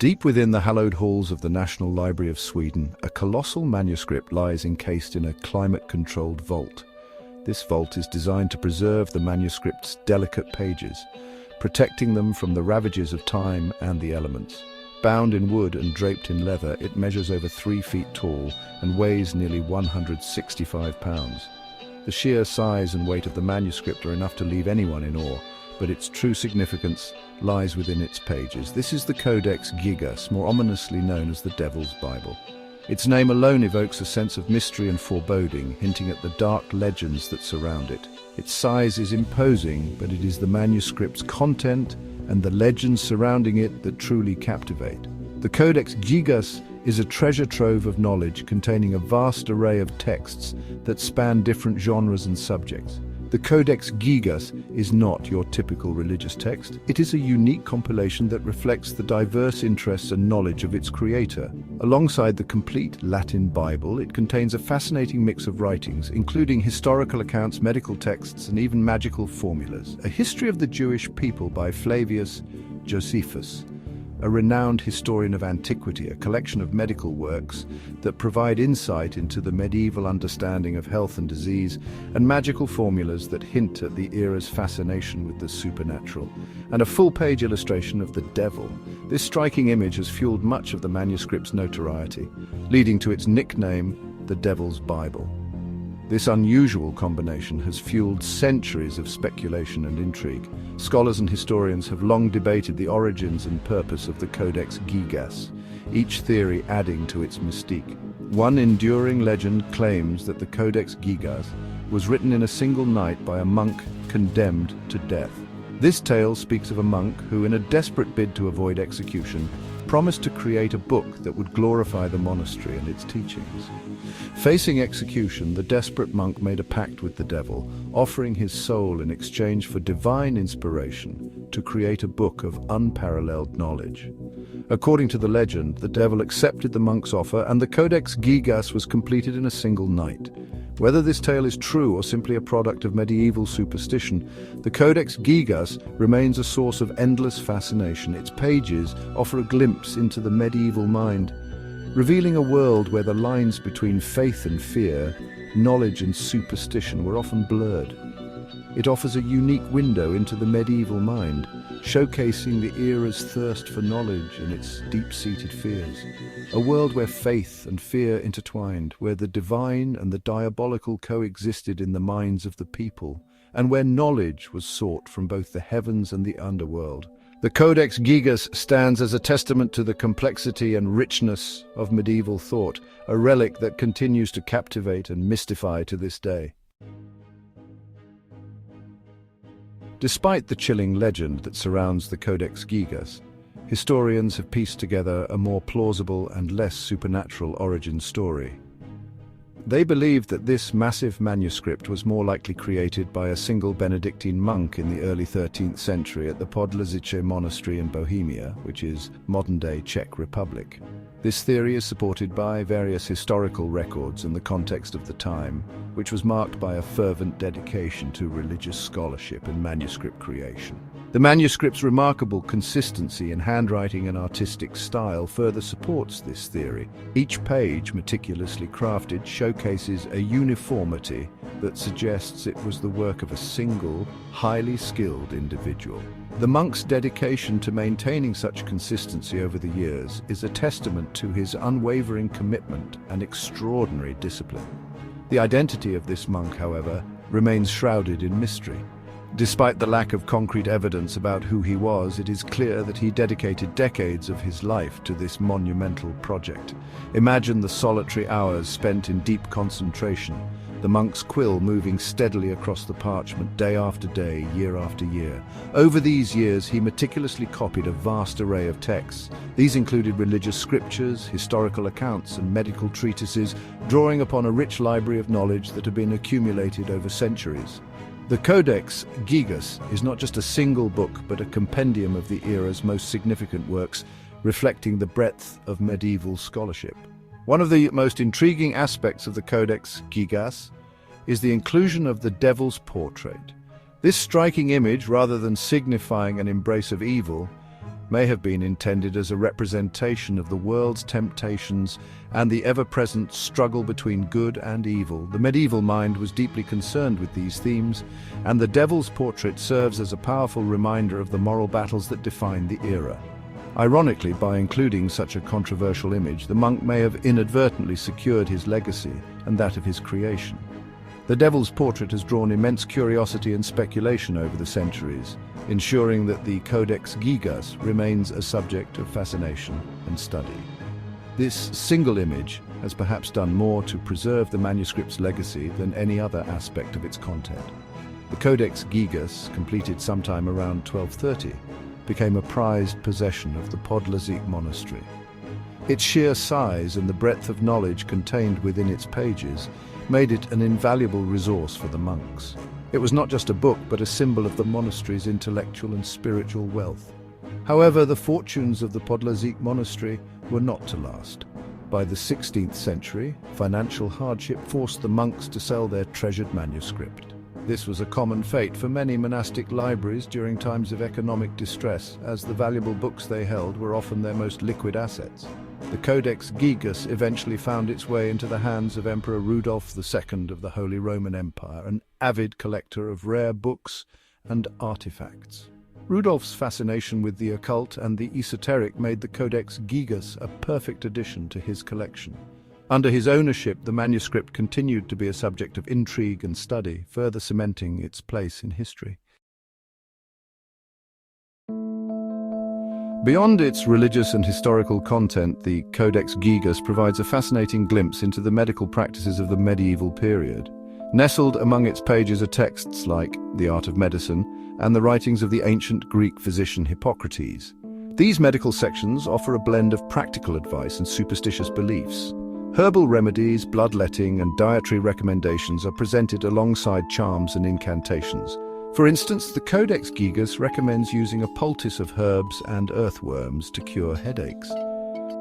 Deep within the hallowed halls of the National Library of Sweden, a colossal manuscript lies encased in a climate-controlled vault. This vault is designed to preserve the manuscript's delicate pages, protecting them from the ravages of time and the elements. Bound in wood and draped in leather, it measures over 3 feet tall and weighs nearly 165 pounds. The sheer size and weight of the manuscript are enough to leave anyone in awe, but its true significance lies within its pages. This is the Codex Gigas, more ominously known as the Devil's Bible. Its name alone evokes a sense of mystery and foreboding, hinting at the dark legends that surround it. Its size is imposing, but it is the manuscript's content and the legends surrounding it that truly captivate. The Codex Gigas is a treasure trove of knowledge containing a vast array of texts that span different genres and subjects. The Codex Gigas is not your typical religious text. It is a unique compilation that reflects the diverse interests and knowledge of its creator. Alongside the complete Latin Bible, it contains a fascinating mix of writings, including historical accounts, medical texts, and even magical formulas. A History of the Jewish People by Flavius Josephus, a renowned historian of antiquity, a collection of medical works that provide insight into the medieval understanding of health and disease, and magical formulas that hint at the era's fascination with the supernatural, and a full-page illustration of the devil. This striking image has fueled much of the manuscript's notoriety, leading to its nickname, the Devil's Bible. This unusual combination has fueled centuries of speculation and intrigue. Scholars and historians have long debated the origins and purpose of the Codex Gigas, each theory adding to its mystique. One enduring legend claims that the Codex Gigas was written in a single night by a monk condemned to death. This tale speaks of a monk who, in a desperate bid to avoid execution, promised to create a book that would glorify the monastery and its teachings. Facing execution, the desperate monk made a pact with the devil, offering his soul in exchange for divine inspiration to create a book of unparalleled knowledge. According to the legend, the devil accepted the monk's offer, and the Codex Gigas was completed in a single night. Whether this tale is true or simply a product of medieval superstition, the Codex Gigas remains a source of endless fascination. Its pages offer a glimpse into the medieval mind, revealing a world where the lines between faith and fear, knowledge and superstition were often blurred. It offers a unique window into the medieval mind, showcasing the era's thirst for knowledge and its deep-seated fears. A world where faith and fear intertwined, where the divine and the diabolical coexisted in the minds of the people, and where knowledge was sought from both the heavens and the underworld. The Codex Gigas stands as a testament to the complexity and richness of medieval thought, a relic that continues to captivate and mystify to this day. Despite the chilling legend that surrounds the Codex Gigas, historians have pieced together a more plausible and less supernatural origin story. They believe that this massive manuscript was more likely created by a single Benedictine monk in the early 13th century at the Podlazice monastery in Bohemia, which is modern-day Czech Republic. This theory is supported by various historical records in the context of the time, which was marked by a fervent dedication to religious scholarship and manuscript creation. The manuscript's remarkable consistency in handwriting and artistic style further supports this theory. Each page, meticulously crafted, showcases a uniformity that suggests it was the work of a single, highly skilled individual. The monk's dedication to maintaining such consistency over the years is a testament to his unwavering commitment and extraordinary discipline. The identity of this monk, however, remains shrouded in mystery. Despite the lack of concrete evidence about who he was, it is clear that he dedicated decades of his life to this monumental project. Imagine the solitary hours spent in deep concentration, the monk's quill moving steadily across the parchment day after day, year after year. Over these years, he meticulously copied a vast array of texts. These included religious scriptures, historical accounts, and medical treatises, drawing upon a rich library of knowledge that had been accumulated over centuries. The Codex Gigas is not just a single book, but a compendium of the era's most significant works, reflecting the breadth of medieval scholarship. One of the most intriguing aspects of the Codex Gigas is the inclusion of the devil's portrait. This striking image, rather than signifying an embrace of evil, may have been intended as a representation of the world's temptations and the ever-present struggle between good and evil. The medieval mind was deeply concerned with these themes, and the devil's portrait serves as a powerful reminder of the moral battles that defined the era. Ironically, by including such a controversial image, the monk may have inadvertently secured his legacy and that of his creation. The devil's portrait has drawn immense curiosity and speculation over the centuries, ensuring that the Codex Gigas remains a subject of fascination and study. This single image has perhaps done more to preserve the manuscript's legacy than any other aspect of its content. The Codex Gigas, completed sometime around 1230, became a prized possession of the Podlazic monastery. Its sheer size and the breadth of knowledge contained within its pages made it an invaluable resource for the monks. It was not just a book, but a symbol of the monastery's intellectual and spiritual wealth. However, the fortunes of the Podlazic monastery were not to last. By the 16th century, financial hardship forced the monks to sell their treasured manuscript. This was a common fate for many monastic libraries during times of economic distress, as the valuable books they held were often their most liquid assets. The Codex Gigas eventually found its way into the hands of Emperor Rudolf II of the Holy Roman Empire, an avid collector of rare books and artifacts. Rudolf's fascination with the occult and the esoteric made the Codex Gigas a perfect addition to his collection. Under his ownership, the manuscript continued to be a subject of intrigue and study, further cementing its place in history. Beyond its religious and historical content, the Codex Gigas provides a fascinating glimpse into the medical practices of the medieval period. Nestled among its pages are texts like The Art of Medicine and the writings of the ancient Greek physician Hippocrates. These medical sections offer a blend of practical advice and superstitious beliefs. Herbal remedies, bloodletting, and dietary recommendations are presented alongside charms and incantations. For instance, the Codex Gigas recommends using a poultice of herbs and earthworms to cure headaches.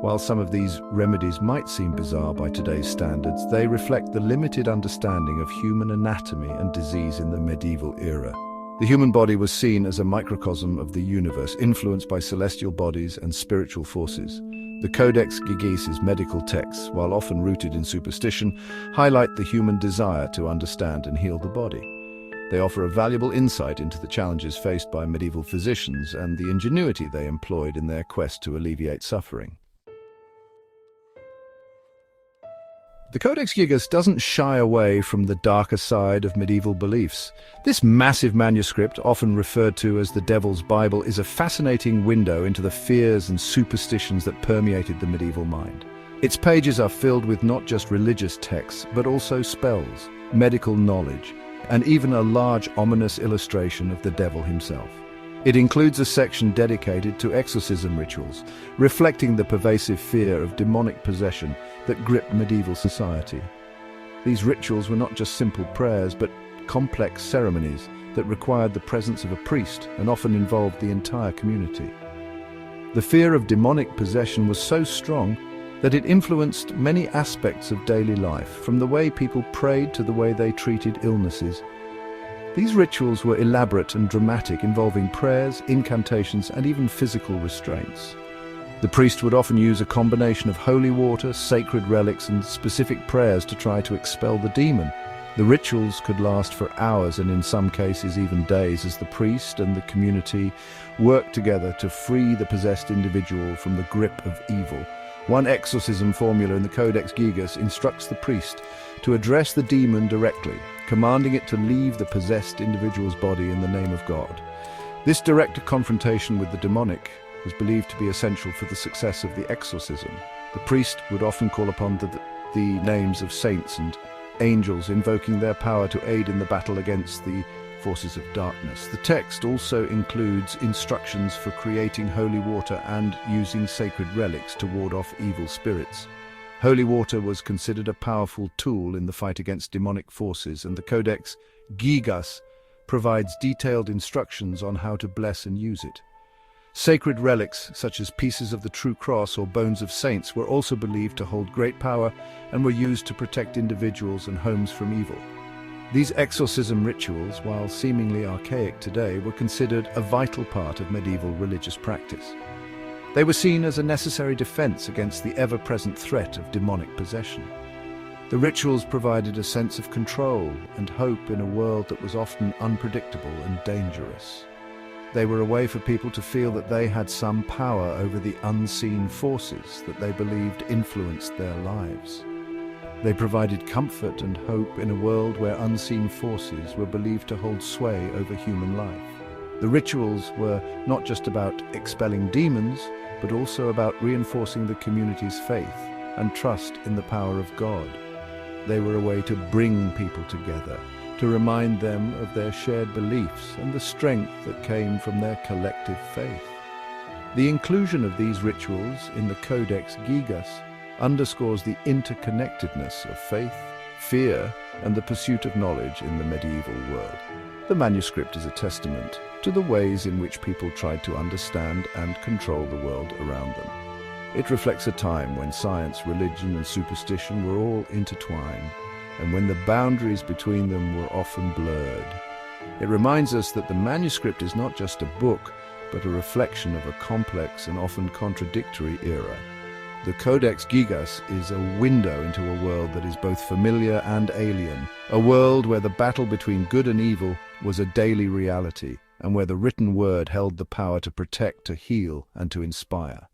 While some of these remedies might seem bizarre by today's standards, they reflect the limited understanding of human anatomy and disease in the medieval era. The human body was seen as a microcosm of the universe, influenced by celestial bodies and spiritual forces. The Codex Gigas' medical texts, while often rooted in superstition, highlight the human desire to understand and heal the body. They offer a valuable insight into the challenges faced by medieval physicians and the ingenuity they employed in their quest to alleviate suffering. The Codex Gigas doesn't shy away from the darker side of medieval beliefs. This massive manuscript, often referred to as the Devil's Bible, is a fascinating window into the fears and superstitions that permeated the medieval mind. Its pages are filled with not just religious texts, but also spells, medical knowledge, and even a large ominous illustration of the devil himself. It includes a section dedicated to exorcism rituals, reflecting the pervasive fear of demonic possession that gripped medieval society. These rituals were not just simple prayers, but complex ceremonies that required the presence of a priest and often involved the entire community. The fear of demonic possession was so strong that it influenced many aspects of daily life, from the way people prayed to the way they treated illnesses. These rituals were elaborate and dramatic, involving prayers, incantations, and even physical restraints. The priest would often use a combination of holy water, sacred relics, and specific prayers to try to expel the demon. The rituals could last for hours and in some cases even days, as the priest and the community worked together to free the possessed individual from the grip of evil. One exorcism formula in the Codex Gigas instructs the priest to address the demon directly, commanding it to leave the possessed individual's body in the name of God. This direct confrontation with the demonic was believed to be essential for the success of the exorcism. The priest would often call upon the names of saints and angels, invoking their power to aid in the battle against the forces of darkness. The text also includes instructions for creating holy water and using sacred relics to ward off evil spirits. Holy water was considered a powerful tool in the fight against demonic forces, and the Codex Gigas provides detailed instructions on how to bless and use it. Sacred relics, such as pieces of the true cross or bones of saints, were also believed to hold great power and were used to protect individuals and homes from evil. These exorcism rituals, while seemingly archaic today, were considered a vital part of medieval religious practice. They were seen as a necessary defense against the ever-present threat of demonic possession. The rituals provided a sense of control and hope in a world that was often unpredictable and dangerous. They were a way for people to feel that they had some power over the unseen forces that they believed influenced their lives. They provided comfort and hope in a world where unseen forces were believed to hold sway over human life. The rituals were not just about expelling demons, but also about reinforcing the community's faith and trust in the power of God. They were a way to bring people together, to remind them of their shared beliefs and the strength that came from their collective faith. The inclusion of these rituals in the Codex Gigas underscores the interconnectedness of faith, fear, and the pursuit of knowledge in the medieval world. The manuscript is a testament to the ways in which people tried to understand and control the world around them. It reflects a time when science, religion, and superstition were all intertwined, and when the boundaries between them were often blurred. It reminds us that the manuscript is not just a book, but a reflection of a complex and often contradictory era. The Codex Gigas is a window into a world that is both familiar and alien, a world where the battle between good and evil was a daily reality, and where the written word held the power to protect, to heal, and to inspire.